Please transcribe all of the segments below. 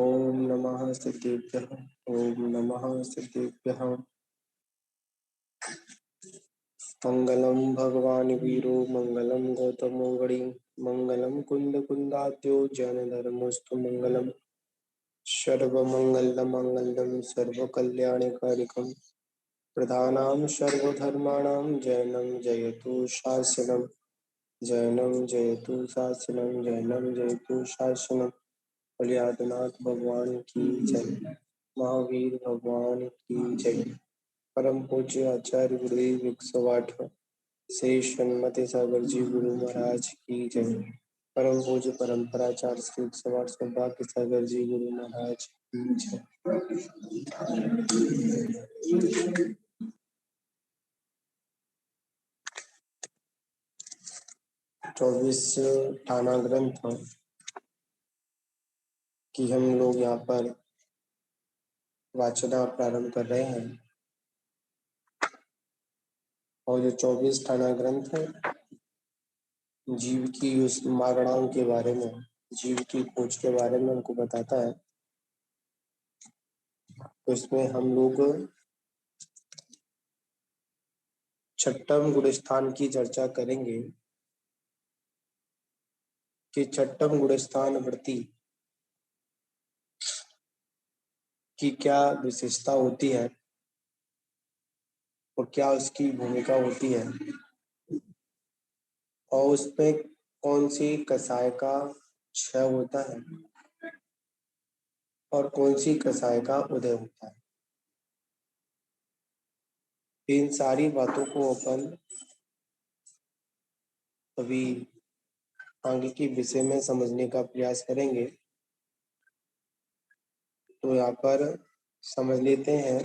ओम नमः सिद्धेभ्यः। ओम नमः सिद्धेभ्यः। मंगलम भगवान वीरो मंगलम गौतमो गणि मंगलम कुंद कुंदाद्यो जैन धर्मस्तु मंगलम सर्वमंगल मंगलम सर्वकल्याणकारिकम प्रधानां सर्वधर्माणां जैनम जयतु शासनम जैनम जयतु शासनम जैनम जयतु शासनम। बलियादनाथ भगवान की जय। महावीर भगवान की जय। परम पूज्य आचार्य गुरुदेव 108 शेष सन्मति सागर जी गुरु महाराज की जय। परम पूज्य परंपराचार्य श्री 108 सौभाग्य सागर जी गुरु महाराज की जय। 24 ठाना ग्रंथ की हम लोग यहाँ पर वाचना प्रारंभ कर रहे हैं। और जो 24 ठाना ग्रंथ है जीव की उस मागणाओं के बारे में, जीव की खोज के बारे में हमको बताता है। तो इसमें हम लोग छठम गुणस्थान की चर्चा करेंगे कि छठम गुणस्थान वृत्ति की क्या विशेषता होती है और क्या उसकी भूमिका होती है और उसमें कौन सी कसाय का क्षय होता है और कौन सी कसाय का उदय होता है। इन सारी बातों को अपन अभी आगे के विषय में समझने का प्रयास करेंगे। तो यहाँ पर समझ लेते हैं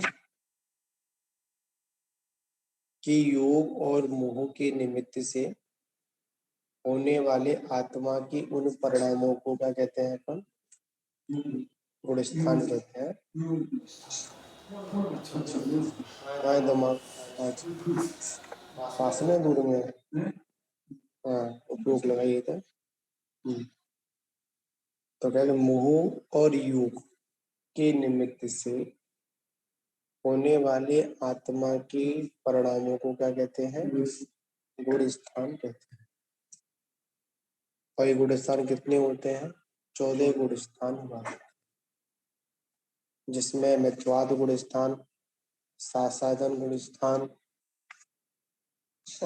कि योग और मोह के निमित्त से होने वाले आत्मा की उन परिणामों को क्या कहते हैं अपन? गुणस्थान कहते हैं। दिमाग आज पास में दूर में हाँ उपयोग लगाइए था। तो कहते मोह और योग के निमित्त से होने वाले आत्मा के परिणामों को क्या कहते हैं? गुणस्थान कहते हैं। और ये गुणस्थान कितने होते हैं? 14 गुणस्थान हुआ, जिसमें मिथ्वाद गुणस्थान, सासाधन गुणस्थान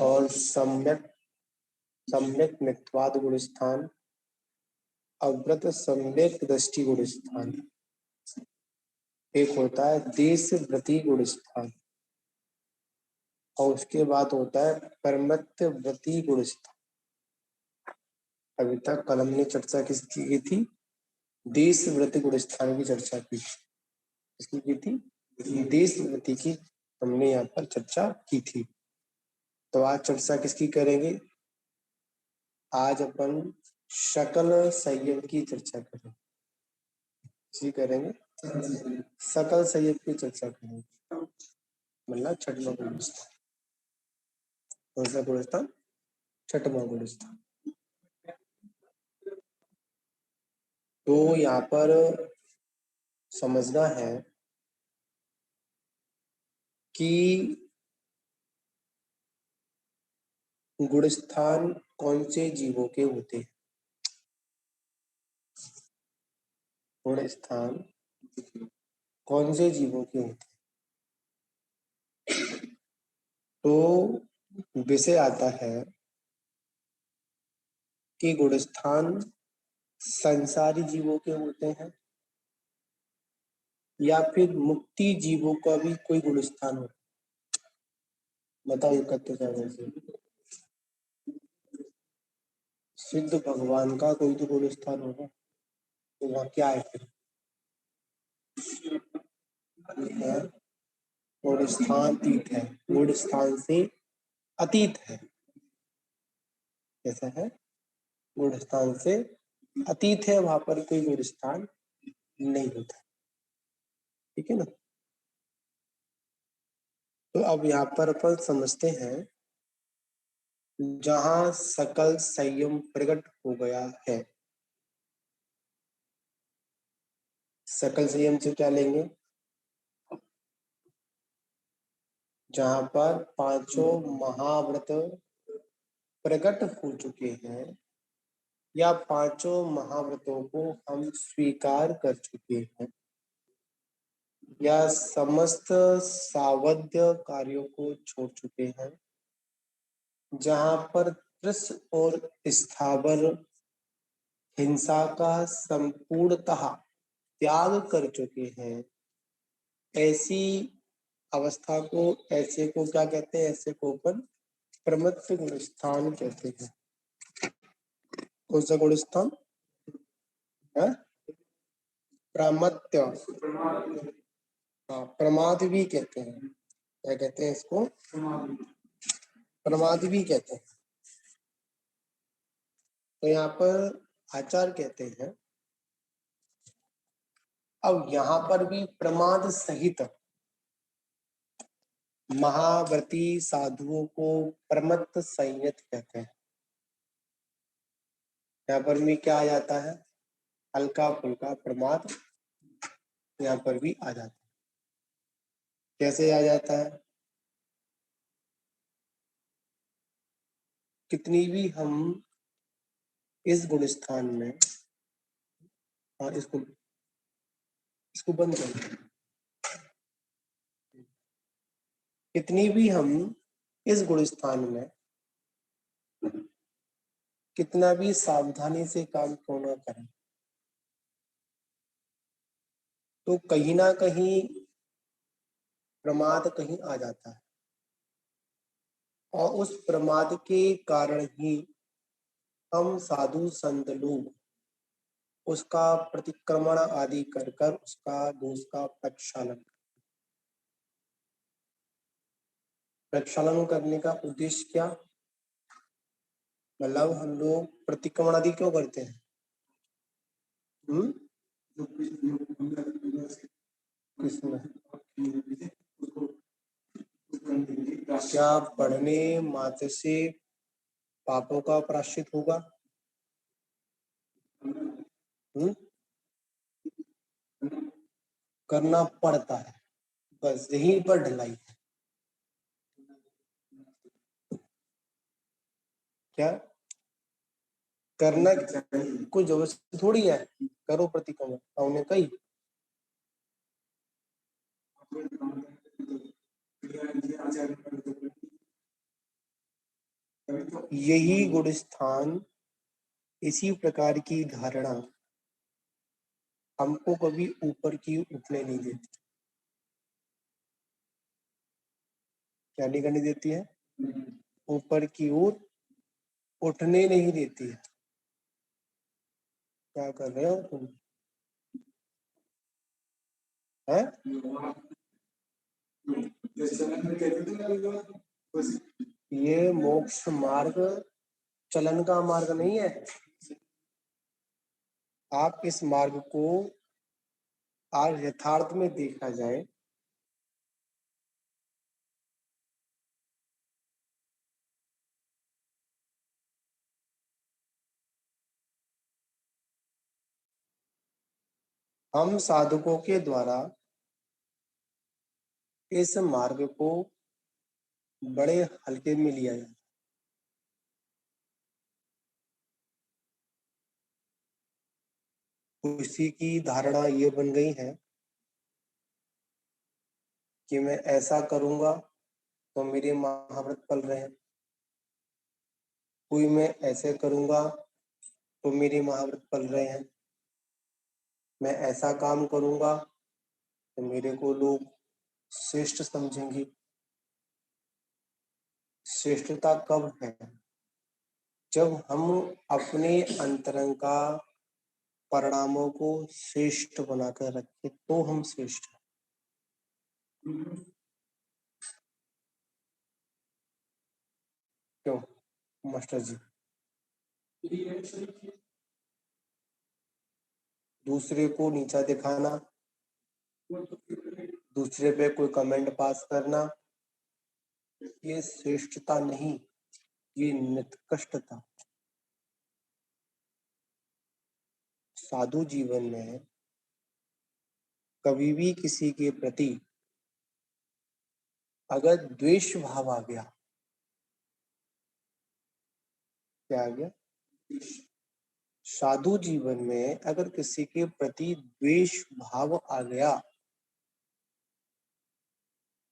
और सम्यक मिथ्वाद गुणस्थान, अव्रत सम्यक दृष्टि गुणस्थान, एक होता है देश व्रति गुणस्थान और उसके बाद होता है परमत्य व्रति गुणस्थान। अभी तक कल हमने चर्चा किसकी की थी? देश व्रति गुणस्थान की चर्चा की। किसकी की थी? देश व्रति की हमने यहाँ पर चर्चा की थी। तो आज चर्चा किसकी करेंगे? आज अपन सकल संयम की चर्चा करेंगे। किसकी करेंगे? सकल संयम की चर्चा करेंगे। मतलब छठवां गुणस्थान। कौन सा गुणस्थान? छठवां गुणस्थान। तो यहाँ पर समझना है कि गुणस्थान कौन से जीवों के होते हैं? गुणस्थान कौन से जीवों के होते हैं? तो विषय आता है कि गुणस्थान संसारी जीवों के होते हैं या फिर मुक्ति जीवों का भी कोई गुणस्थान हो? बताओ इकट्ठे जाने से। सिद्ध भगवान का कोई तो गुणस्थान होगा। तो वहाँ क्या है फिर? गुणस्थान अतीत है, गुणस्थान से अतीत है। कैसा है? गुणस्थान से अतीत है, वहां पर कोई गुणस्थान नहीं होता। ठीक है ना? तो अब यहाँ पर अपन समझते हैं जहां सकल संयम प्रकट हो गया है, सकल संयम से क्या लेंगे? जहां पर पांचों महाव्रत प्रकट हो चुके हैं या पांचों महाव्रतों को हम स्वीकार कर चुके हैं या समस्त सावध्य कार्यों को छोड़ चुके हैं, जहां पर त्रिस और स्थावर हिंसा का संपूर्णतः त्याग कर चुके हैं, ऐसी अवस्था को, ऐसे को क्या कहते हैं? ऐसे को अपन प्रमत्त गुण स्थान कहते हैं। कौन सा गुण स्थान है? प्रमत्त। हाँ, प्रमाद भी कहते हैं। क्या कहते हैं इसको? प्रमाद भी कहते हैं। तो यहाँ पर आचार्य कहते हैं अब यहाँ पर भी प्रमाद सहित महाव्रती साधुओं को प्रमत्त संयत कहते हैं। यहाँ पर भी क्या आ जाता है? हल्का फुल्का प्रमाद यहाँ पर भी आ जाता है। कैसे आ जाता है? कितनी भी हम इस गुण स्थान में, और इसको बंद कर, कितनी भी हम इस गुण स्थान में कितना भी सावधानी से काम क्यों ना करें, तो कहीं ना कहीं प्रमाद कहीं आ जाता है, और उस प्रमाद के कारण ही हम साधु संत लोग उसका प्रतिक्रमण आदि कर कर उसका दोष का प्रक्षालन करने का उद्देश्य क्या? मतलब हम लोग प्रतिक्रमण आदि क्यों करते हैं? किसमें? क्या पढ़ने मात्र से पापों का प्रायश्चित होगा? करना पड़ता है, बस यहीं पर ढलाई है। क्या करना? कोई जबरदस्ती थोड़ी है, करो प्रतिक्रमण। उन्हें कही यही गुण स्थान, इसी प्रकार की धारणा हमको कभी ऊपर की उठने नहीं देती। क्या नहीं करने देती है? ऊपर की ओर उठने नहीं देती है। क्या कर रहे हो तुम? है? ये मोक्ष मार्ग चलन का मार्ग नहीं है। आप इस मार्ग को आज यथार्थ में देखा जाए, हम साधकों के द्वारा इस मार्ग को बड़े हल्के में लिया जाता है। उसी की धारणा ये बन गई है कि मैं ऐसा करूंगा तो मेरे महाव्रत पल रहे हैं, कोई मैं ऐसे करूंगा तो मेरे महाव्रत पल रहे हैं, मैं ऐसा काम करूंगा तो मेरे को लोग श्रेष्ठ समझेंगे। श्रेष्ठता कब है? जब हम अपने अंतरंग का परिणामों को श्रेष्ठ बनाकर रखें तो हम श्रेष्ठ हैं। क्यों मास्टर जी? दूसरे को नीचा दिखाना, दूसरे पे कोई कमेंट पास करना, ये श्रेष्ठता नहीं, ये निकृष्टता। साधु जीवन में कभी भी किसी के प्रति अगर द्वेष भाव आ गया, क्या आ गया? साधु जीवन में अगर किसी के प्रति द्वेष भाव आ गया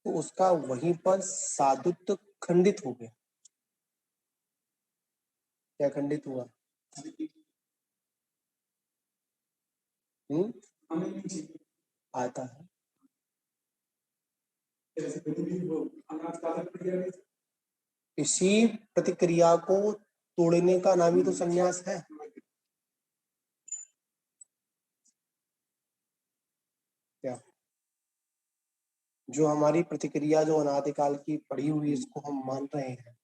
तो उसका वहीं पर साधुत्व खंडित हो गया। क्या खंडित हुआ? आता है। इसी प्रतिक्रिया को तोड़ने का नाम ही तो संन्यास है। क्या? जो हमारी प्रतिक्रिया जो अनादिकाल की पड़ी हुई, इसको हम मान रहे हैं,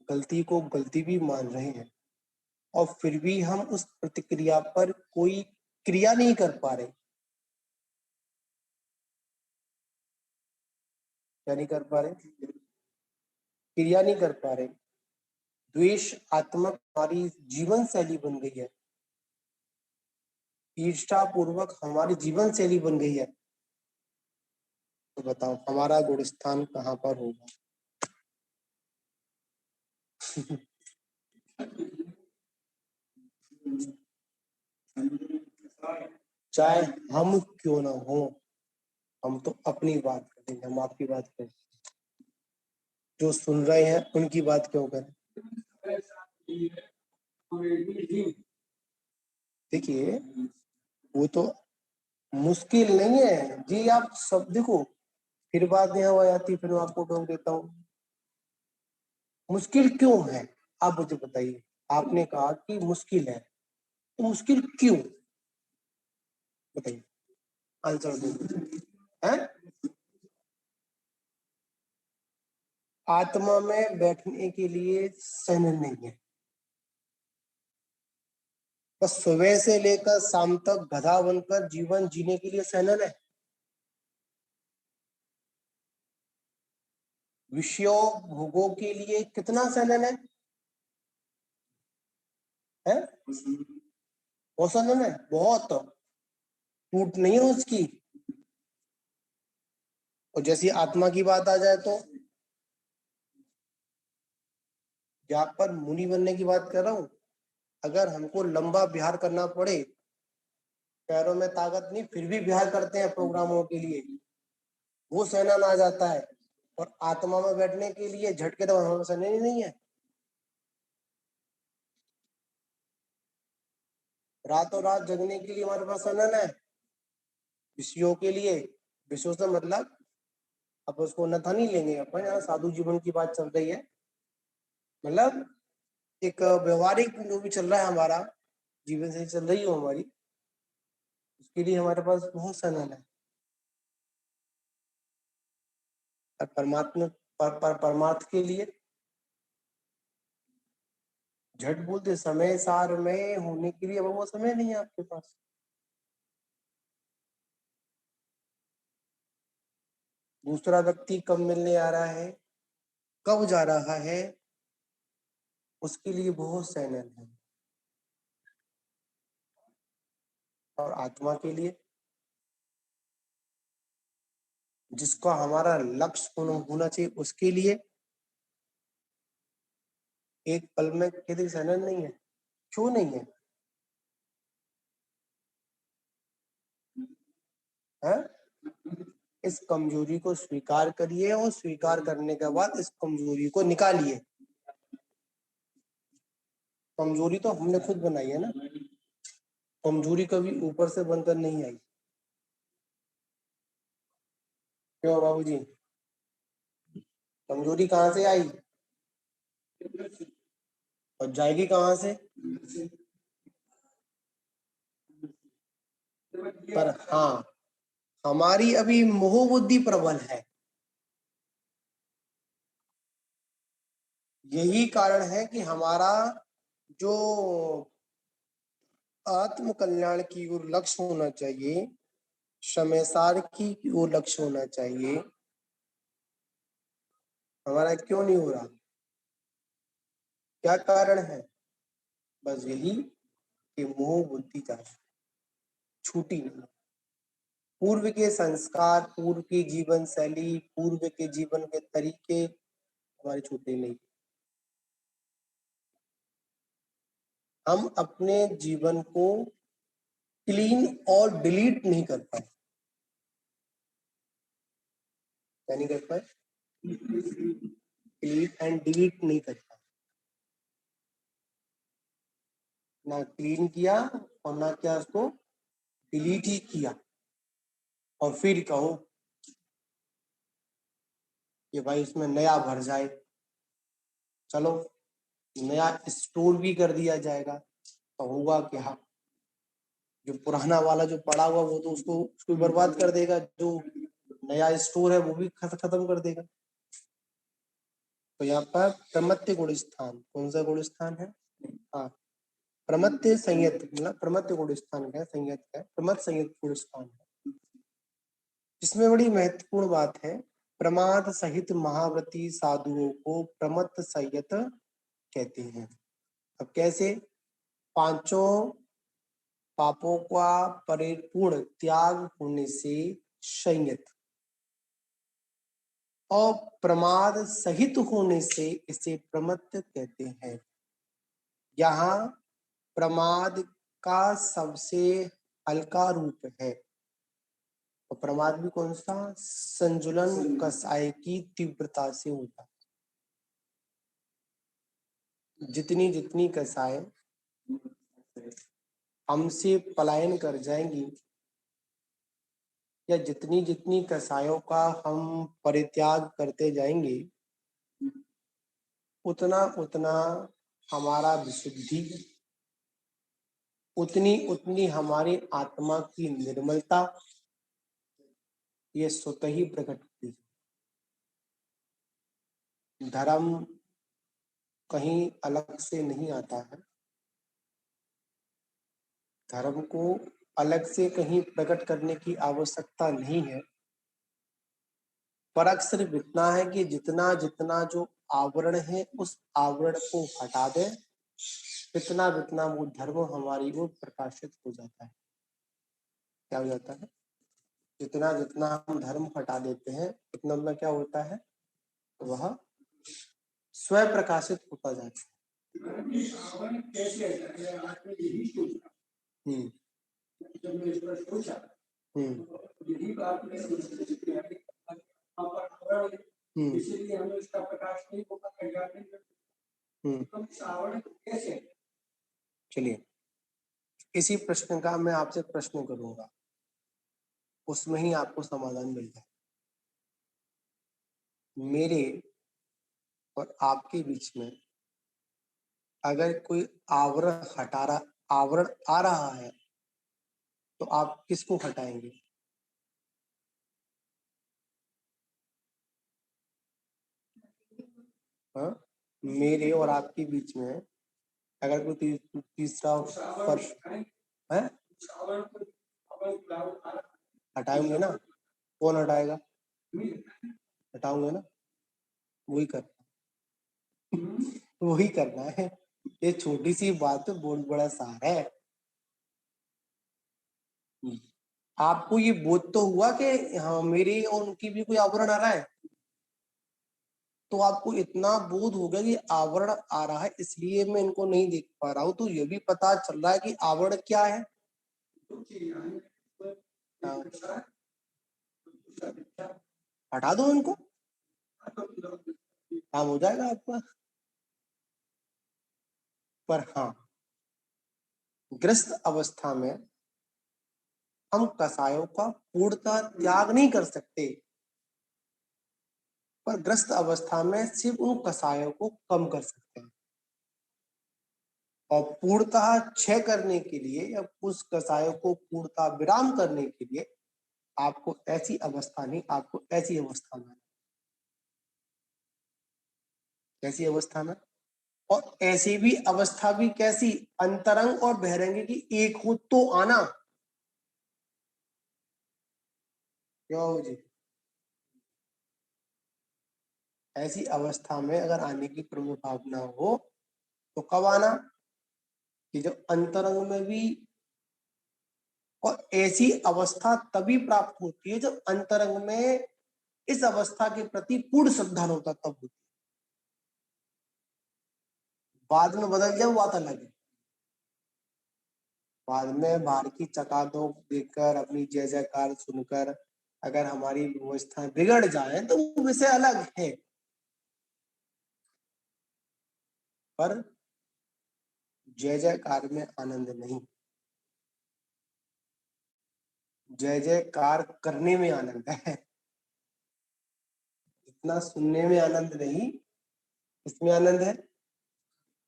गलती को गलती भी मान रहे हैं, और फिर भी हम उस प्रतिक्रिया पर कोई क्रिया नहीं कर पा रहे। क्या नहीं कर पा रहे? क्रिया नहीं कर पा रहे। द्वेष आत्मक हमारी जीवन शैली बन गई है, ईर्ष्या पूर्वक हमारी जीवन शैली बन गई है। तो बताओ हमारा गुणस्थान कहाँ पर होगा? चाहे हम क्यों ना हो, हम तो अपनी बात करेंगे, हम आपकी बात करें। जो सुन रहे हैं उनकी बात क्यों करें? देखिए, वो तो मुश्किल नहीं है जी। आप सब देखो, फिर बात यहाँ आ जाती, फिर मैं आपको टोक देता हूँ। मुश्किल क्यों है आप मुझे बताइए। आपने कहा कि मुश्किल है, तो मुश्किल क्यों? बताइए, आंसर दो। है? आत्मा में बैठने के लिए सहन नहीं है। बस सुबह से लेकर शाम तक गधा बनकर जीवन जीने के लिए सहन है। विषयों भोगों के लिए कितना सहन है? बहुत सहन है, बहुत। टूट नहीं है उसकी। और जैसी आत्मा की बात आ जाए तो यहाँ पर मुनि बनने की बात कर रहा हूं। अगर हमको लंबा विहार करना पड़े, पैरों में ताकत नहीं फिर भी विहार करते हैं प्रोग्रामों के लिए, वो सहना आ जाता है। और आत्मा में बैठने के लिए झटके तो हमारे सहने ही नहीं है। रातों रात जगने के लिए हमारे पास सहन है। विषयों के लिए, विषयों से मतलब अब उसको नथा नहीं लेंगे अपन, यहाँ साधु जीवन की बात चल रही है। मतलब एक व्यवहारिक जो भी चल रहा है हमारा जीवन से चल रही हो हमारी, उसके लिए हमारे पास बहुत सहन है। और परमात्मा परमार्थ के लिए झट बोलते समय सार में होने के लिए, अब वो समय नहीं है आपके पास। दूसरा व्यक्ति कब मिलने आ रहा है, कब जा रहा है, उसके लिए बहुत सहन है। और आत्मा के लिए, जिसका हमारा लक्ष्य होना चाहिए, उसके लिए एक पल में किसी सहन नहीं है। क्यों नहीं है? है? इस कमजोरी को स्वीकार करिए और स्वीकार करने के बाद इस कमजोरी को निकालिए। कमजोरी तो हमने खुद बनाई है ना, कमजोरी कभी ऊपर से बनकर नहीं आई। क्यों बाबूजी? कमजोरी कहाँ से आई और जाएगी कहाँ से? पर हाँ, हमारी अभी मोह बुद्धि प्रबल है। यही कारण है कि हमारा जो आत्म कल्याण की ओर लक्ष्य होना चाहिए, समयसार की ओर लक्ष्य होना चाहिए, हमारा क्यों नहीं हो रहा? क्या कारण है? बस यही कि मोह बुद्धि छूटी नहीं। पूर्व के संस्कार, पूर्व की जीवन शैली, पूर्व के जीवन के तरीके हमारे छूटे नहीं। हम अपने जीवन को क्लीन और डिलीट नहीं कर पाए। क्या नहीं कर पाए? क्लीन एंड डिलीट नहीं कर पाए। ना क्लीन किया और ना क्या उसको डिलीट ही किया और फिर कहो कि भाई उसमें नया भर जाए, चलो नया स्टोर भी कर दिया जाएगा, तो होगा क्या? जो पुराना वाला जो पड़ा हुआ वो तो उसको बर्बाद कर देगा, जो नया स्टोर है वो भी खत्म कर देगा। तो यहाँ पर प्रमत्य गुण स्थान, कौन सा गुण स्थान है? हाँ, प्रमत्य संयत, मतलब प्रमत्य गुण स्थान का संयत का प्रमत संयत गुण स्थान है। इसमें बड़ी महत्वपूर्ण बात है, प्रमाद सहित महाव्रती साधुओं को प्रमत्त संयत कहते हैं। अब कैसे? पांचों पापों का परिपूर्ण त्याग होने से संयत और प्रमाद सहित होने से इसे प्रमत्त कहते हैं। यहाँ प्रमाद का सबसे हल्का रूप है। और प्रमाद भी कौन सा? संजुलन कसाय की तीव्रता से होता है। जितनी जितनी कसाय हमसे पलायन कर जाएंगी या जितनी जितनी कसायों का हम परित्याग करते जाएंगे, उतना उतना हमारा विशुद्धि, उतनी उतनी हमारी आत्मा की निर्मलता ये स्वतः ही प्रकट होती है। धर्म कहीं अलग से नहीं आता है, धर्म को अलग से कहीं प्रकट करने की आवश्यकता नहीं है। फर्क सिर्फ इतना है कि जितना जितना जो आवरण है उस आवरण को हटा दे, इतना इतना वो धर्म हमारी ओर प्रकाशित हो जाता है। क्या हो जाता है? जितना जितना हम धर्म हटा देते हैं उतना उतना क्या होता है? वह स्वयं प्रकाशित होता जाता है। इसीलिए हमें उसका प्रकाश नहीं होगा। चलिए, इसी प्रश्न का मैं आपसे प्रश्न करूंगा, उसमें ही आपको समाधान मिल जाए। मेरे और आपके बीच में अगर कोई आवरण आ रहा है तो आप किसको हटाएंगे? हाँ, मेरे और आपके बीच में अगर कोई तीसरा स्पर्श है, हटाएंगे ना? कौन हटाएगा? हटाऊंगे ना? वही करना है। ये छोटी सी बात तो बहुत बड़ा सार है। आपको ये बोध तो हुआ कि हाँ मेरी और उनकी भी कोई आवरण आ रहा है, तो आपको इतना बोध हो गया कि आवरण आ रहा है इसलिए मैं इनको नहीं देख पा रहा हूं, तो ये भी पता चल रहा है कि आवरण क्या है। हटा दो इनको, काम हो जाएगा आपका। पर हाँ, ग्रस्त अवस्था में हम कसायों का पूर्णतः त्याग नहीं कर सकते, पर ग्रस्त अवस्था में सिर्फ उन कसायों को कम कर सकते हैं। और पूर्णतः क्षय करने के लिए या उस कसायों को पूर्णतः विराम करने के लिए आपको ऐसी अवस्था नहीं, आपको ऐसी अवस्था में, कैसी अवस्था में? और ऐसी भी अवस्था भी कैसी? अंतरंग और बहिरंग की एक हो तो आना। क्या हो जी? ऐसी अवस्था में अगर आने की प्रमुख भावना हो तो कब आना? कि जब अंतरंग में भी और ऐसी अवस्था तभी प्राप्त होती है जब अंतरंग में इस अवस्था के प्रति पूर्ण श्रद्धा होता, तब होती है। बाद में बदल जाए वो बात अलग है। बाद में बाहर की चकाचौंध देखकर, अपनी जय जयकार सुनकर अगर हमारी व्यवस्था बिगड़ जाए तो वो विषय अलग है, पर जय जयकार में आनंद नहीं, जय जयकार करने में आनंद है। इतना सुनने में आनंद नहीं, इसमें आनंद है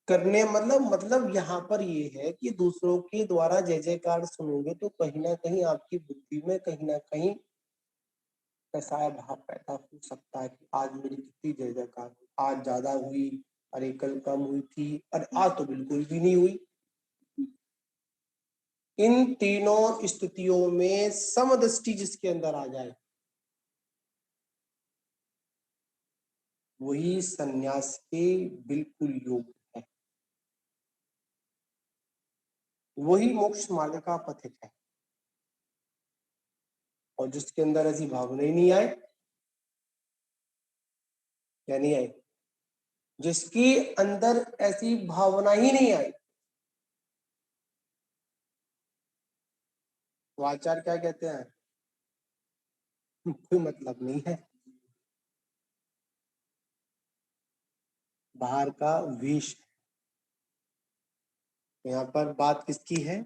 करने। मतलब यहाँ पर ये है कि दूसरों के द्वारा जय जयकार सुनोगे तो कहीं ना कहीं आपकी बुद्धि में कहीं ना कहीं ऐसा भाव पैदा हो सकता है कि आज मेरी कितनी जय जयकार, आज ज्यादा हुई, अरे कल कम हुई थी, और आज तो बिल्कुल भी नहीं हुई। इन तीनों स्थितियों में समदृष्टि जिसके अंदर आ जाए वही सन्यास के बिल्कुल योग्य है, वही मोक्ष मार्ग का पथिक है। और जिसके अंदर ऐसी भावना ही नहीं आए, या नहीं आई, जिसके अंदर ऐसी भावना ही नहीं आई, वो आचार्य क्या कहते हैं, कोई मतलब नहीं है, बाहर का विष। यहाँ पर बात किसकी है,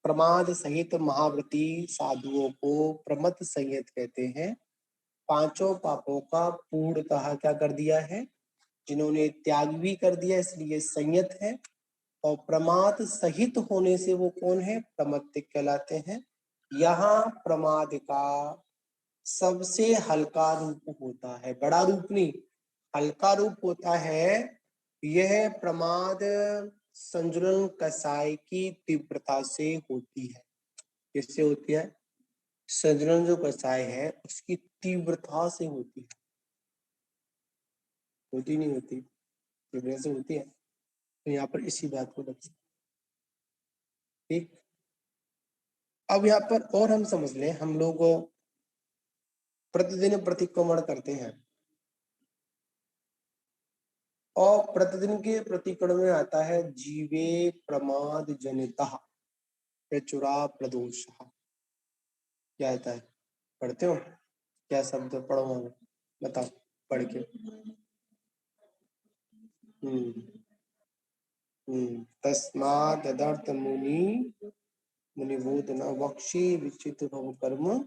प्रमाद सहित महाव्रती साधुओं को प्रमथ संयत कहते हैं। पांचों पापों का पूर्णतः क्या कर दिया है, जिन्होंने त्याग भी कर दिया इसलिए संयत है। और प्रमाद सहित होने से वो कौन है, प्रमत्तिक कहलाते हैं। यहाँ प्रमाद का सबसे हल्का रूप होता है, बड़ा रूप नहीं, हल्का रूप होता है। यह प्रमाद संजुलन कसाय की तीव्रता से होती है। किससे होती है, संजुलन जो कसाय है उसकी तीव्रता से होती है, होती नहीं होती, तीव्रता से होती है। तो यहाँ पर इसी बात को रख, ठीक। अब यहाँ पर और हम समझ लें, हम लोग प्रतिदिन प्रतिक्रमण करते हैं और प्रतिदिन के प्रतिक्रमण में आता है जीवे प्रमाद जनिता प्रचुरा प्रदोष। क्या आता है, पढ़ते हो क्या शब्द, पढ़ो हमें बताओ पढ़ के। तस्मात् यदर्थ मुनिबोध न वक्षे विचित भव कर्म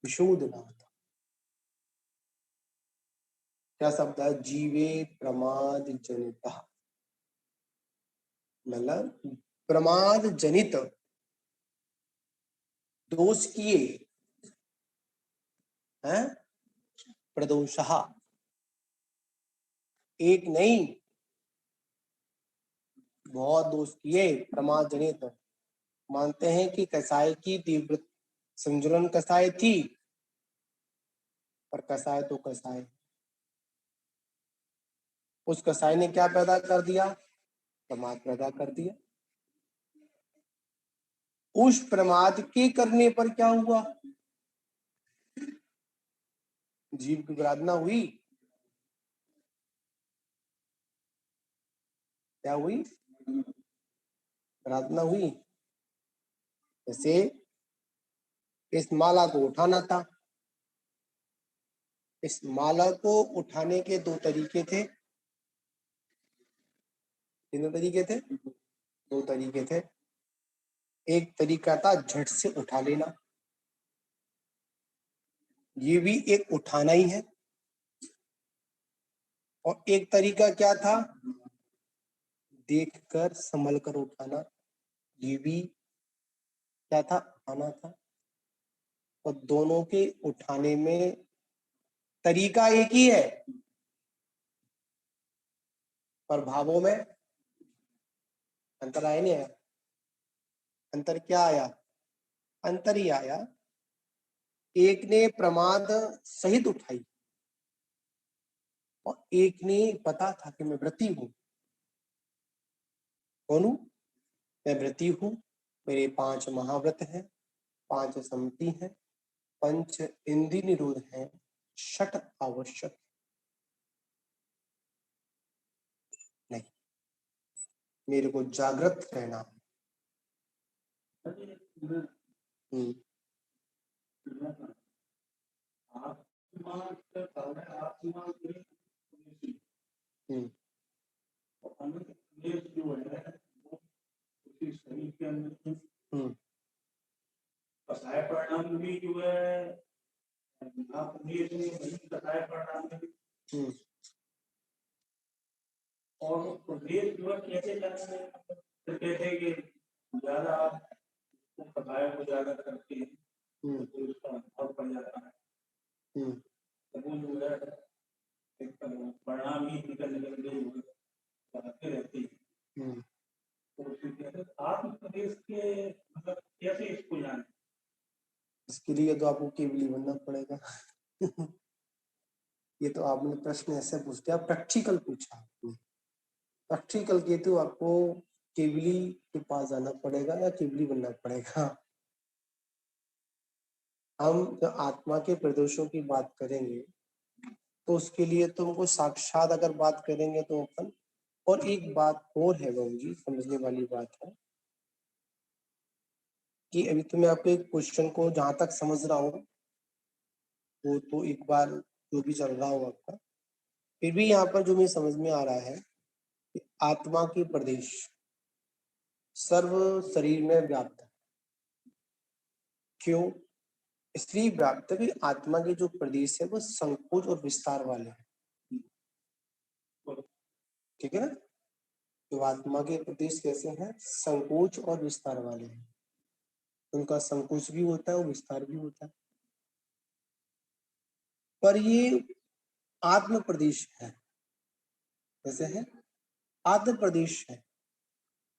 विशोधनाथ। क्या शब्द है, जीवे प्रमाद जनिता, मतलब प्रमाद जनित दोष किए हैं, प्रदोषः, एक नहीं बहुत दोष किए, प्रमाद जनित। मानते हैं कि कसाय की तीव्र संजुलन कसाय थी, पर कसाय तो कसाय, उस कसाय ने क्या पैदा कर दिया, प्रमाद पैदा कर दिया। उस प्रमाद के करने पर क्या हुआ, जीव की विराधना हुई, क्या हुई, विराधना हुई। जैसे इस माला को उठाना था, इस माला को उठाने के दो तरीके थे, कितने तरीके थे, दो तरीके थे। एक तरीका था झट से उठा लेना, ये भी एक उठाना ही है। और एक तरीका क्या था, देखकर संभल कर उठाना, ये भी क्या था, उठाना था। और दोनों के उठाने में तरीका एक ही है, पर भावों में अंतर आया नहीं आया, अंतर क्या आया, अंतर ही आया। एक ने प्रमाद सहित उठाई और एक ने पता था कि मैं व्रती हूं, कौन हूं, मैं व्रती हूं, मेरे 5 महाव्रत हैं, 5 सम्मति हैं, 5 इंद्रिय निरोध हैं, 6 आवश्यक नहीं। मेरे को जागृत रहना है। कसाय परिणाम भी जो है कसाय परिणाम और प्रदेश जो है कैसे जाते हैं, तो कहते हैं कि ज्यादा कसाय को ज्यादा करते हैं तो उसका अनुभव पड़ जाता है, तो वो जो है एक परिणाम ही निकल निकल के बढ़ते रहते हैं। तो आत्म प्रदेश के मतलब कैसे इसको जाने? इसके लिए तो आपको केवली बनना पड़ेगा। ये तो आपने प्रश्न ऐसे पूछ दिया, प्रैक्टिकल पूछा आपने। प्रैक्टिकल के तो आपको केवली के पास जाना पड़ेगा या केवली बनना पड़ेगा। हम जब आत्मा के प्रदोषों की बात करेंगे तो उसके लिए तुमको साक्षात अगर बात करेंगे तो अपन, और एक बात और है बहू जी, समझने वाली बात है कि अभी तो मैं आपके क्वेश्चन को जहां तक समझ रहा हूँ वो तो एक बार जो भी चल रहा हो आपका, फिर भी यहाँ पर जो मुझे समझ में आ रहा है कि आत्मा की प्रदेश सर्व शरीर में व्याप्त है। क्यों? इसलिए व्याप्त है कि आत्मा के जो प्रदेश है वो संकोच और विस्तार वाले हैं। ठीक है ना? तो आत्मा के प्रदेश कैसे हैं? संकोच और विस्तार वाले हैं। उनका संकोच भी होता है और विस्तार भी होता है। पर ये आत्म प्रदेश है, कैसे है? आत्म प्रदेश है,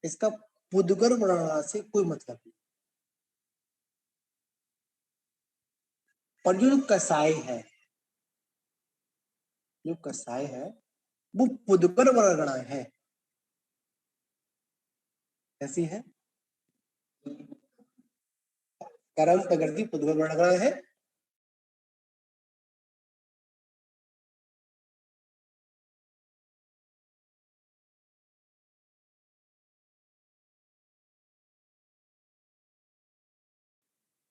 इसका पुद्गल बनाना से कोई मतलब नहीं। और जो कसाय है, जो कसाय है वो पुद्गल वर्णना है। ऐसी है कर्म प्रकृति पुद्गल वर्णना है।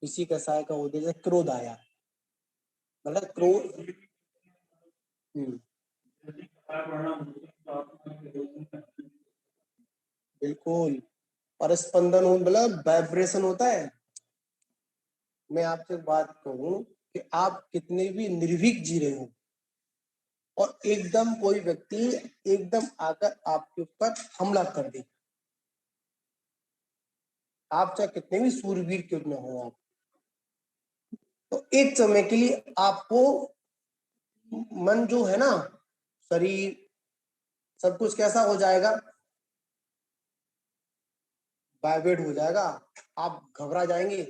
इसी कसाय का उद्देश्य क्रोध आया, मतलब क्रोध। बिल्कुल। और स्पंदन हो मतलब वाइब्रेशन होता है। मैं आपसे बात कहूं कि आप कितने भी निर्भीक जी रहे हो और एकदम कोई व्यक्ति एकदम आकर आपके ऊपर हमला कर दे, आप चाहे कितने भी सूरवीर क्यों न हो आप, तो एक समय के लिए आपको मन जो है ना, शरीर सब कुछ कैसा हो जाएगा? वाइब्रेट हो जाएगा, आप घबरा जाएंगे।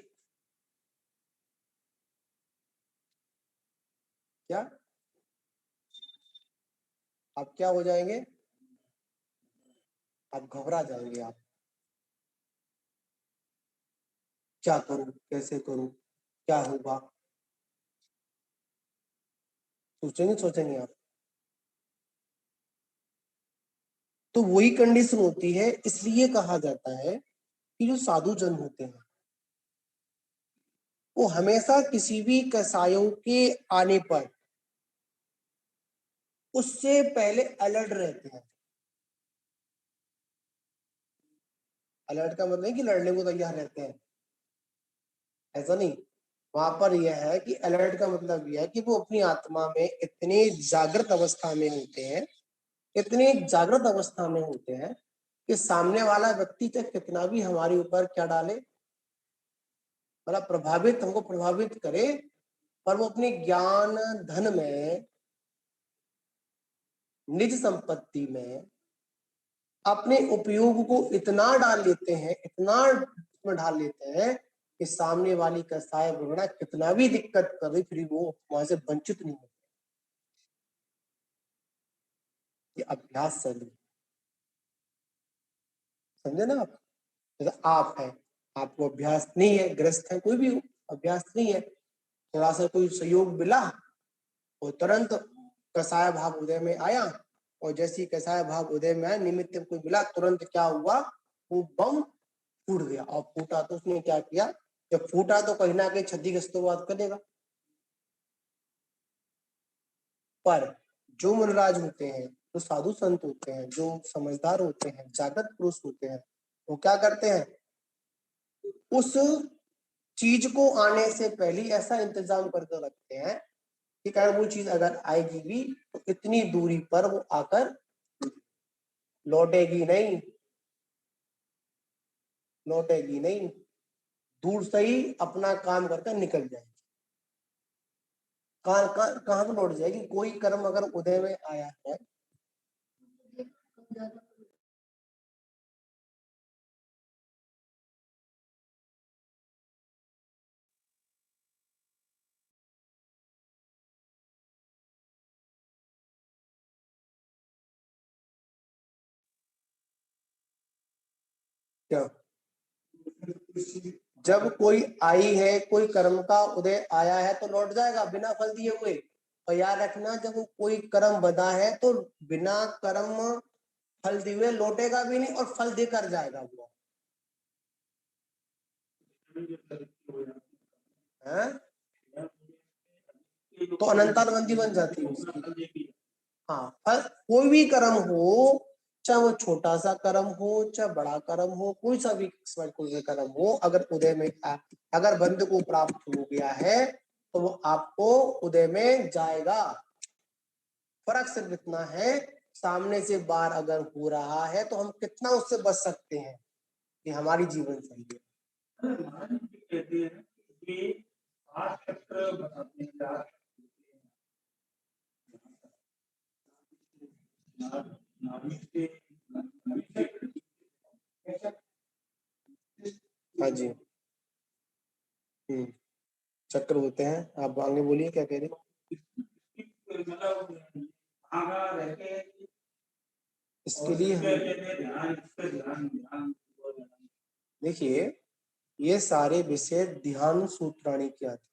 क्या आप क्या हो जाएंगे? आप घबरा जाएंगे। आप क्या करूं, कैसे करूं, क्या होगा, सोचेंगे आप। तो वही कंडीशन होती है, इसलिए कहा जाता है कि जो साधु जन होते हैं वो हमेशा किसी भी कसायों के आने पर उससे पहले अलर्ट रहते हैं। अलर्ट का मतलब नहीं कि लड़ने को तैयार रहते हैं, ऐसा नहीं। वहां पर यह है कि अलर्ट का मतलब यह है कि वो अपनी आत्मा में इतने जागृत अवस्था में होते हैं, इतने जागृत अवस्था में होते हैं कि सामने वाला व्यक्ति चाहे कितना भी हमारे ऊपर क्या डाले, मतलब प्रभावित, हमको प्रभावित करे, पर वो अपने ज्ञान धन में, निज संपत्ति में अपने उपयोग को इतना डाल लेते हैं, इतना उसमें डाल लेते हैं कि सामने वाली का साय बगड़ा कितना भी दिक्कत करे फिर वो वहां से वंचित नहीं होते। ये अभ्यास से समझे ना आप? जैसे आप है, आपको अभ्यास नहीं है, ग्रस्त है, कोई भी अभ्यास नहीं है, थोड़ा सा कोई सहयोग मिला और तुरंत कसाय भाव उदय में आया, और जैसे ही कसाय भाव उदय में आया, निमित्त कोई मिला, तुरंत क्या हुआ, वो बम फूट गया। और फूटा तो उसने क्या किया, जब फूटा तो कहीं ना कहीं क्षतिग्रस्त तो बात करेगा। पर जो मुनराज होते हैं, जो साधु संत होते हैं, जो समझदार होते हैं, जागृत पुरुष होते हैं, वो क्या करते हैं, उस चीज को आने से पहले ऐसा इंतजाम करके रखते हैं कि अगर वो चीज अगर आएगी भी तो इतनी दूरी पर वो आकर लौटेगी नहीं, लौटेगी नहीं, दूर से ही अपना काम करके निकल जाएगी। कहाँ पर लौट जाएगी, कोई कर्म अगर उदय में आया है, क्या जब कोई आई है, कोई कर्म का उदय आया है तो लौट जाएगा बिना फल दिए हुए। और याद रखना, जब कोई कर्म बंधा है तो बिना कर्म फल दिए हुए लौटेगा भी नहीं, और फल देकर जाएगा वो है, तो अनंतानबंदी बन जाती है उसकी। हाँ, पर कोई भी कर्म हो, चाहे वो छोटा सा कर्म हो चाहे बड़ा कर्म हो, कोई सा भी कर्म हो, अगर उदय में अगर बंध को प्राप्त हो गया है तो वो आपको उदय में जाएगा। फर्क सिर्फ इतना है, सामने से बार अगर हो रहा है तो हम कितना उससे बच सकते हैं, कि हमारी जीवन शैली हाँ जी। चक्र होते हैं, आप आगे बोलिए क्या कह रहे हो। इसके लिए देखिए, ये सारे विषय ध्यान सूत्राणी के आते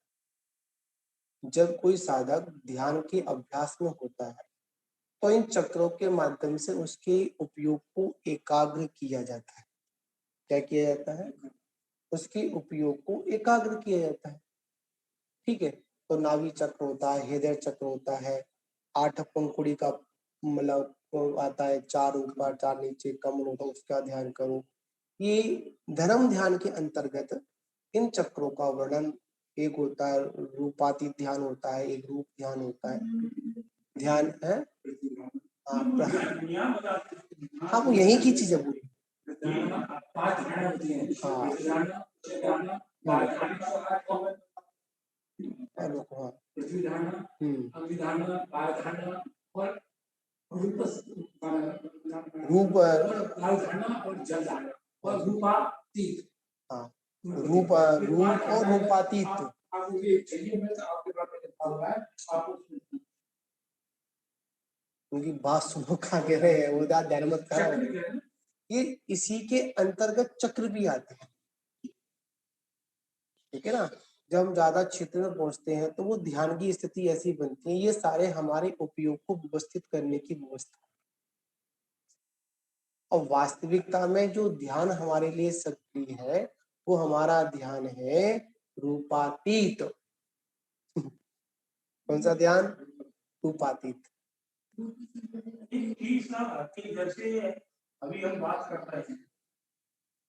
हैं। जब कोई साधक ध्यान के अभ्यास में होता है तो इन चक्रों के माध्यम से उसके उपयोग को एकाग्र किया जाता है। क्या किया जाता है, उसके उपयोग को एकाग्र किया जाता है। ठीक है, तो नाभि चक्र होता है, हृदय चक्र होता है, 8 पंखुड़ी का मतलब आता है, 4 ऊपर 4 नीचे कमल होता है, उसका ध्यान करो। ये धर्म ध्यान के अंतर्गत इन चक्रों का वर्णन, एक होता है रूपातीत ध्यान होता है, एक रूप ध्यान होता है, ध्यान है हाँ, वो यही की चीज है पूरी। रूप हाँ, रूप और रूपातीत। उनकी बात सुनो, कहाँ कह रहे हैं, वो ध्यान मत करो। ये इसी के अंतर्गत चक्र भी आते हैं, ठीक है ना। जब हम ज्यादा क्षेत्र में पहुंचते हैं तो वो ध्यान की स्थिति ऐसी बनती है, ये सारे हमारे उपयोग को व्यवस्थित करने की व्यवस्था। और वास्तविकता में जो ध्यान हमारे लिए सक्रिय है वो हमारा ध्यान है रूपातीत। कौन सा ध्यान, रूपातीत। जैसे अभी हम बात कर रहे हैं,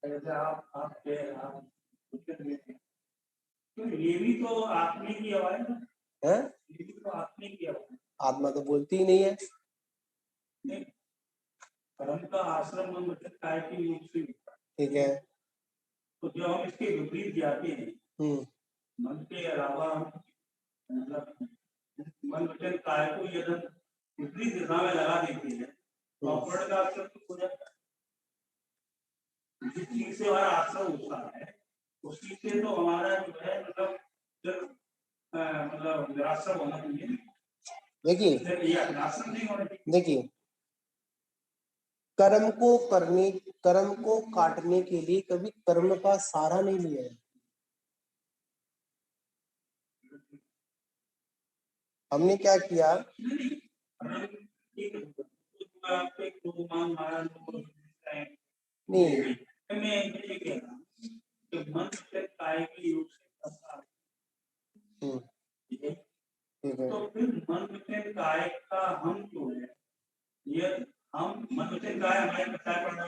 जैसे आप तो ये भी तो आत्मा की आवाज है, ये भी तो आत्मा की आवाज। आत्मा तो बोलती ही नहीं है। कर्म का आश्रम काय की रूप से, ठीक है, तो जब हम इसके विपरीत जाते हैं, मन के अलावा मतलब मन वचन काय को यदि विपरीत दिशा में लगा देते हैं तो अपवर्ण का आश्रम हो जाता है। जिस चीज से हमारा आश्रम होता है उस चीज से तो हमारा जो है मतलब निराश्रम होना चाहिए। देखिए कर्म को करने कर्म को काटने के लिए कभी कर्म का सहारा नहीं लिया है। हमने क्या किया, नहीं तो फिर मन से काय का हम जो है, ये हम मन से काय हमारे बताए पढ़ना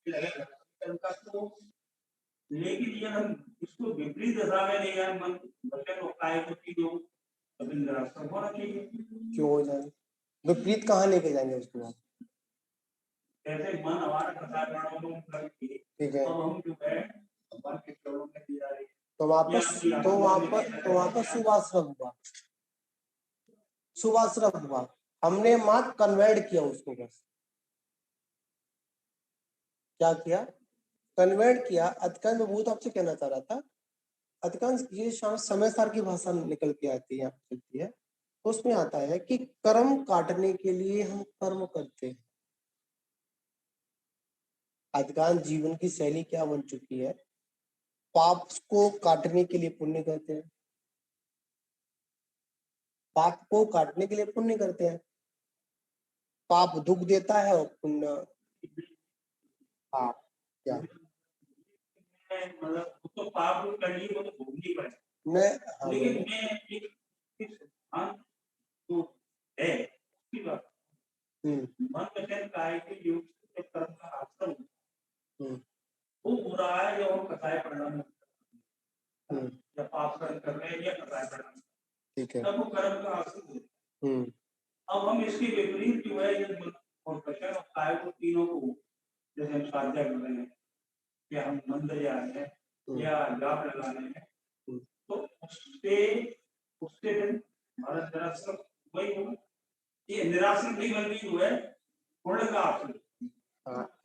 लगेगा तो, लेकिन ये हम इसको विपरीत दशा में ले जाए, मन बच्चे को काय को चीजों कभी निराशा होना चाहिए। क्यों हो जाए, विपरीत कहाँ लेके जाएंगे उसको आप? जैसे मन हमारा बताए पढ़ना ठीक है, हम जो है भगवान के चरणों में दिया रही, तो वहां पर शुभाश्रम हुआ, शुभाश्रम हुआ, हमने मात्र कन्वर्ट किया उसको, बस क्या किया, कन्वर्ट किया। अधिकांश मैं बहुत आपसे कहना चाह रहा था, अधिकांश ये समय सार की भाषा निकल के आती है, चलती है, तो उसमें आता है कि कर्म काटने के लिए हम कर्म करते हैं। अधिकांश जीवन की शैली क्या बन चुकी है, पाप को काटने के लिए पुण्य करते हैं, पाप को काटने के लिए पुण्य करते हैं। पाप दुख देता है और पुण्य पाप क्या, मतलब तो पाप करनी वो तो भोगनी पड़े, मैं लेकिन मैं एक सिद्धांत तो है उसकी बात, मन वचन काय के योग से कर्म का आश्रम वो बुरा है जो हम कथाएं पढ़ना या पाप कर्म कर रहे हैं या कथाएं पढ़ना, ठीक है, तब वो कर्म का आश्रम। अब हम इसकी विपरीत जो है ये मन और वचन और काय को तीनों को जैसे हम साध्या कर रहे हैं या हम मंत्र जा रहे हैं या जाप लगा रहे हैं, तो उससे उससे हमारा दरअसल वही होगा, ये निराशा नहीं बल्कि जो है पूर्ण का आश्रम।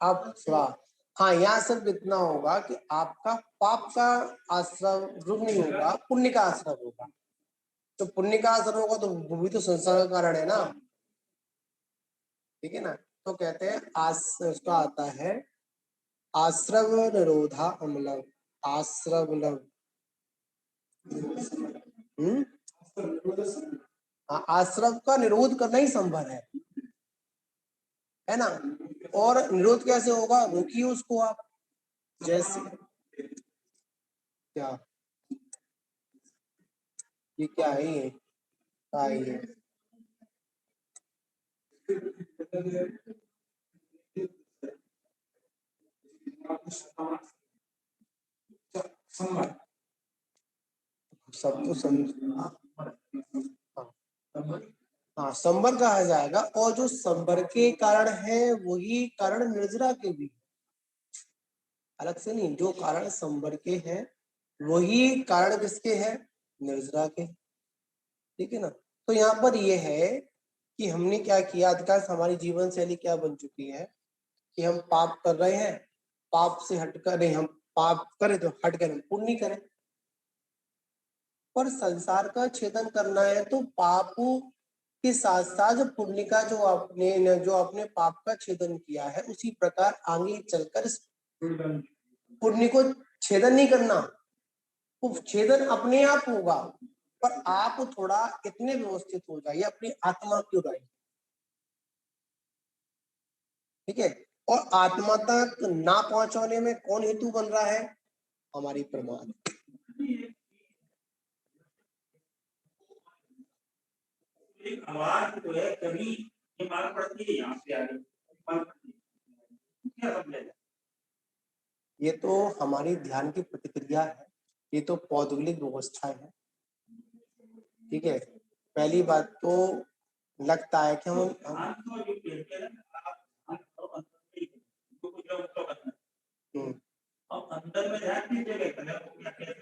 अब स्वाह, हाँ, यहाँ सिर्फ इतना होगा कि आपका पाप का आश्रम रूप नहीं होगा, पुण्य का आश्रम होगा। तो पुण्य का आश्रम होगा तो वो भी तो संसार का कारण है ना, ठीक है ना। तो कहते हैं उसका आता है आश्रम निरोधा अमलम, आश्रम आश्रम का निरोध करना ही संभव है ना। और निरोध कैसे होगा, रोकिए उसको आप, जैसे क्या, ये क्या है, ये क्या है ये, सब तो हाँ, संबर कहा जाएगा। और जो संबर के कारण है वही कारण निर्जरा के भी, अलग से नहीं, जो कारण संबर के हैं वही कारण किसके हैं, निर्जरा के, ठीक है ना। तो यहाँ पर ये है कि हमने क्या किया, अधिकांश हमारी जीवन शैली क्या बन चुकी है कि हम पाप कर रहे हैं, पाप से हटकर नहीं, हम पाप करें तो हटकर हम पुण्य करें। पर संसार का छेदन करना है तो पाप के साथ साथ जो पुण्य का जो आपने पाप का छेदन किया है, उसी प्रकार आगे चलकर पुण्य को छेदन नहीं करना, वो छेदन अपने आप होगा। पर आप थोड़ा इतने व्यवस्थित हो जाइए अपनी आत्मा की ओर, ठीक है। और आत्मा तक ना पहुंचाने में कौन हेतु बन रहा है, हमारी प्रमाद। आवाज जो है कभी ये मालूम पड़ती है यहाँ से आगे, क्या समझा जाए, ये तो हमारी ध्यान की प्रतिक्रिया है, ये तो पौद्गलिक व्यवस्था है, ठीक है। पहली बात तो लगता है कि अंदर में ध्यान दीजिएगा,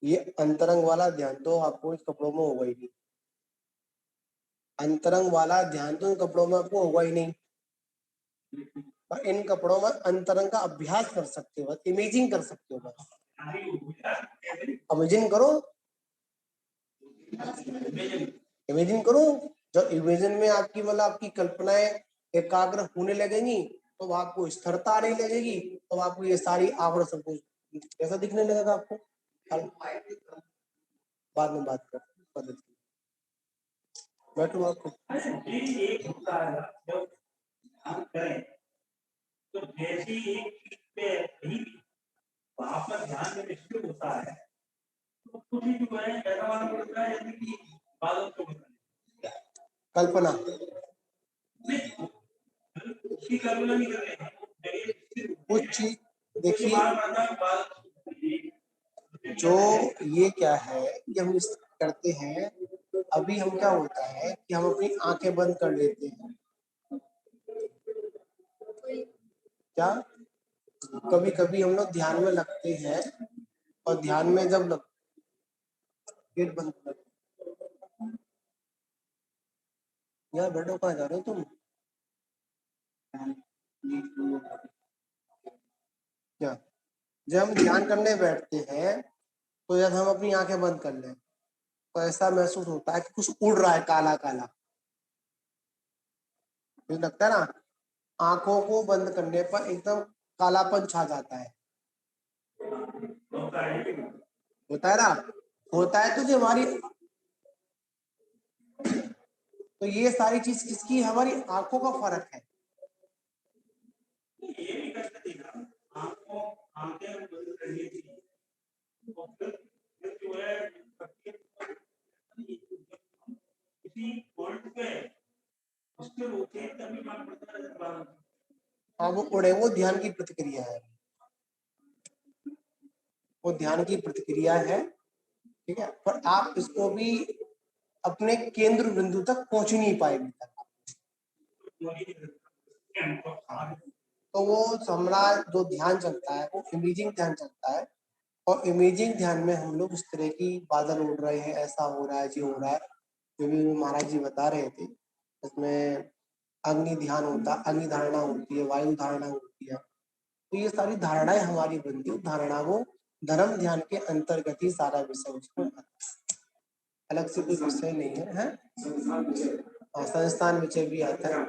ये अंतरंग वाला ध्यान तो आपको इस कपड़ों में होगा ही नहीं, अंतरंग वाला ध्यान तो इन कपड़ों में आपको होगा ही नहीं। पर इन कपड़ों में अंतरंग का अभ्यास कर सकते हो, इमेजिंग कर सकते हो, बस इमेजिन करो, इमेजिन करो। जब इमेजिन में आपकी मतलब आपकी कल्पनाएं एकाग्र होने लगेंगी तो आपको स्थिरता नहीं लगेगी, तो आपको ये सारी आवरण सब कुछ कैसा दिखने लगेगा आपको। बाद में बात कर पद्धति बैठो आपको। एक होता है जब ध्यान करें तो जैसे एक चीज पे ही वहां पर ध्यान में निश्चित होता है तो कुछ ही जो है ऐसा मालूम पड़ता है जैसे कि बादल को कल्पना उसकी कल्पना नहीं कर रहे हैं कुछ चीज देखिए, जो ये क्या है कि हम इस करते हैं, अभी हम क्या होता है कि हम अपनी आंखें बंद कर लेते हैं, क्या कभी कभी हम लोग ध्यान में लगते हैं और ध्यान में जब लग गेट बंद कर, यार बेटो कहाँ जा रहे हो तुम। क्या जब हम ध्यान करने बैठते हैं तो जब हम अपनी आंखें बंद कर लें तो ऐसा महसूस होता है कि कुछ उड़ रहा है काला काला, मुझे लगता है ना, आंखों को बंद करने पर एकदम कालापन छा जाता है, होता है ना, होता है। तो जो हमारी, तो ये सारी चीज किसकी, हमारी आंखों का फर्क है। ये भी कर सकते हैं आंखों, आंखें बंद करनी चाहिए और फिर जो है किसी पॉइंट पे उसके रोके तभी बात पड़ता है। हाँ वो उड़े, वो ध्यान की प्रतिक्रिया है, वो ध्यान की प्रतिक्रिया है, ठीक है। पर आप इसको भी अपने केंद्र बिंदु तक पहुंच ही नहीं पाएंगे तक। तो वो हमारा जो ध्यान चलता है वो इमेजिंग ध्यान चलता है, और इमेजिंग ध्यान में हम लोग इस तरह की बादल उड़ रहे हैं, ऐसा हो रहा है जी, हो रहा है, जो भी महाराज जी बता रहे थे। उसमें अग्नि ध्यान होता, अग्नि धारणा होती है, वायु धारणा होती है, तो ये सारी धारणाएं हमारी बनती है। धारणा वो धर्म ध्यान के अंतर्गत ही सारा विषय उसको, अलग से कोई विषय नहीं है, है? संस्थान विषय भी आता है।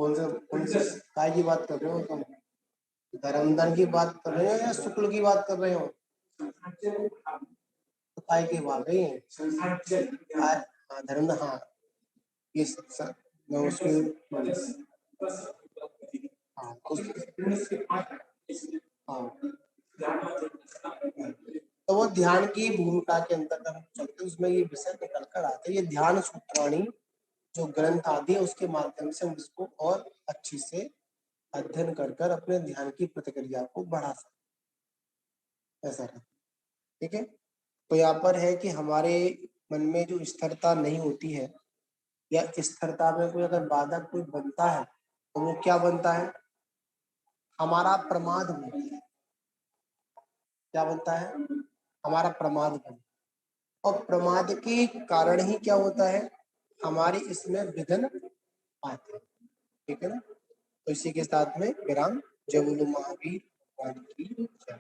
कौन से काय की बात कर रहे हो तुम, धर्मदान की बात कर रहे हो या शुक्ल की बात कर रहे हो। तो काय की बात है, हाँ धर्म, हाँ ये तो वो ध्यान की भूमिका के अंतर्गत हम चलते, उसमें ये विषय निकल कर आते हैं। ये ध्यान सूत्राणी जो ग्रंथ आदि है उसके माध्यम से हम इसको और अच्छी से अध्ययन कर अपने ध्यान की प्रतिक्रिया को बढ़ा सकते, ऐसा रहता, ठीक है। तो यहाँ पर है कि हमारे मन में जो स्थिरता नहीं होती है, या स्थिरता में कोई अगर बाधक कोई बनता है तो वो क्या बनता है, हमारा प्रमाद बनता है। क्या बनता है, हमारा प्रमाद बनता है, और प्रमाद के कारण ही क्या होता है, हमारे इसमें विघ्न आते हैं, ठीक है ना। तो इसी के साथ में विराम। जय बोलो महावीर भगवान की जय।